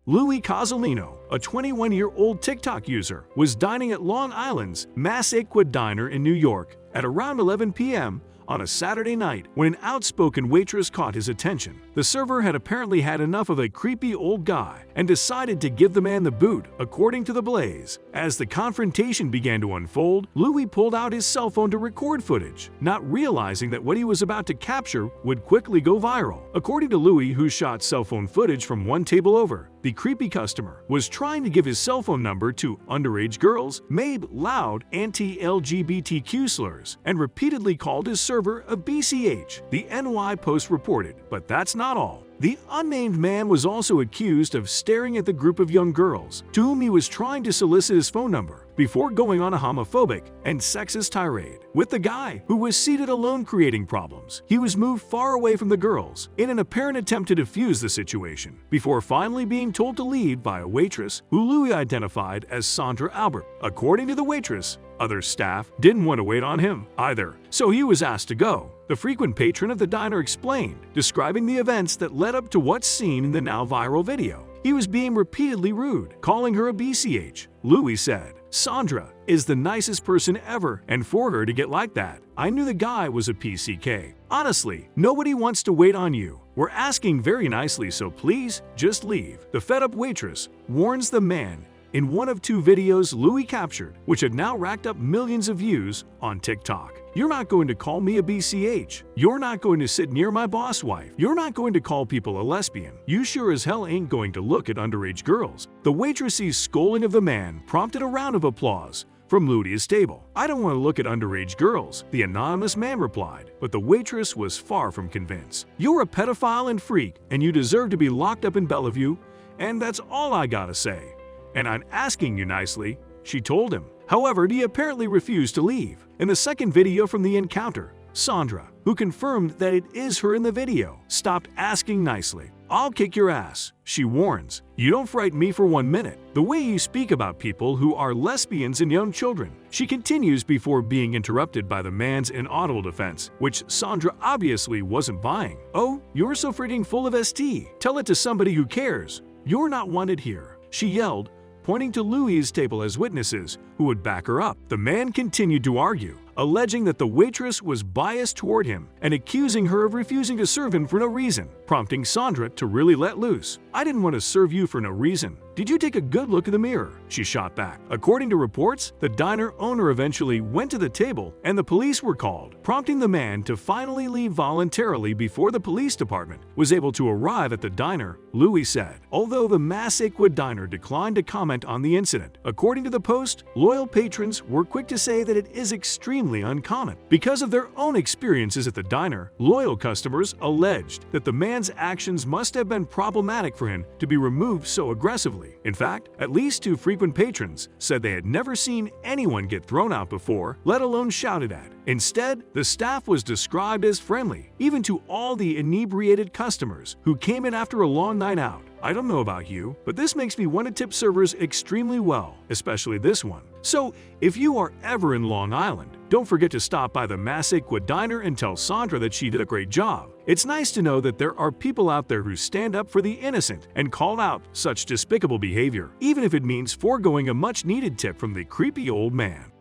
Louis Cozolino, a 21-year-old TikTok user, was dining at Long Island's Massapequa Diner in New York at around 11 p.m. on a Saturday night when an outspoken waitress caught his attention. The server had apparently had enough of a creepy old guy and decided to give the man the boot, according to the Blaze. As the confrontation began to unfold, Louis pulled out his cell phone to record footage, not realizing that what he was about to capture would quickly go viral. According to Louis, who shot cell phone footage from one table over, the creepy customer was trying to give his cell phone number to underage girls, made loud anti-LGBTQ slurs, and repeatedly called his server a BCH, the NY Post reported. But that's not all. The unnamed man was also accused of staring at the group of young girls, to whom he was trying to solicit his phone number, before going on a homophobic and sexist tirade. With the guy, who was seated alone creating problems, he was moved far away from the girls in an apparent attempt to defuse the situation, before finally being told to leave by a waitress who Louis identified as Sondra Albert. According to the waitress, other staff didn't want to wait on him either, so he was asked to go. The frequent patron of the diner explained, describing the events that led up to what's seen in the now viral video. He was being repeatedly rude, calling her a BCH. Louis said, "Sondra is the nicest person ever, and for her to get like that, I knew the guy was a PCK. Honestly, nobody wants to wait on you. We're asking very nicely, so please, just leave." The fed-up waitress warns the man in one of two videos Louis captured, which had now racked up millions of views on TikTok. "You're not going to call me a BCH. You're not going to sit near my boss wife. You're not going to call people a lesbian. You sure as hell ain't going to look at underage girls." The waitress's scolding of the man prompted a round of applause from Louis' table. "I don't want to look at underage girls," the anonymous man replied, but the waitress was far from convinced. "You're a pedophile and freak, and you deserve to be locked up in Bellevue, and that's all I gotta say. And I'm asking you nicely," she told him. However, he apparently refused to leave. In the second video from the encounter, Sondra, who confirmed that it is her in the video, stopped asking nicely. "I'll kick your ass," she warns. "You don't frighten me for 1 minute. The way you speak about people who are lesbians and young children," she continues before being interrupted by the man's inaudible defense, which Sondra obviously wasn't buying. "Oh, you're so freaking full of ST. Tell it to somebody who cares. You're not wanted here," she yelled, pointing to Louis' table as witnesses who would back her up. The man continued to argue, alleging that the waitress was biased toward him and accusing her of refusing to serve him for no reason, prompting Sondra to really let loose. "I didn't want to serve you for no reason. Did you take a good look in the mirror?" she shot back. According to reports, the diner owner eventually went to the table and the police were called, prompting the man to finally leave voluntarily before the police department was able to arrive at the diner, Louis said. Although the Massapequa Diner declined to comment on the incident. According to the Post, loyal patrons were quick to say that it is extremely uncommon. Because of their own experiences at the diner, loyal customers alleged that the man's actions must have been problematic for him to be removed so aggressively. In fact, at least two frequent patrons said they had never seen anyone get thrown out before, let alone shouted at. Instead, the staff was described as friendly, even to all the inebriated customers who came in after a long night out. "I don't know about you, but this makes me want to tip servers extremely well, especially this one." So, if you are ever in Long Island, don't forget to stop by the Massapequa Diner and tell Sondra that she did a great job. It's nice to know that there are people out there who stand up for the innocent and call out such despicable behavior, even if it means foregoing a much-needed tip from the creepy old man.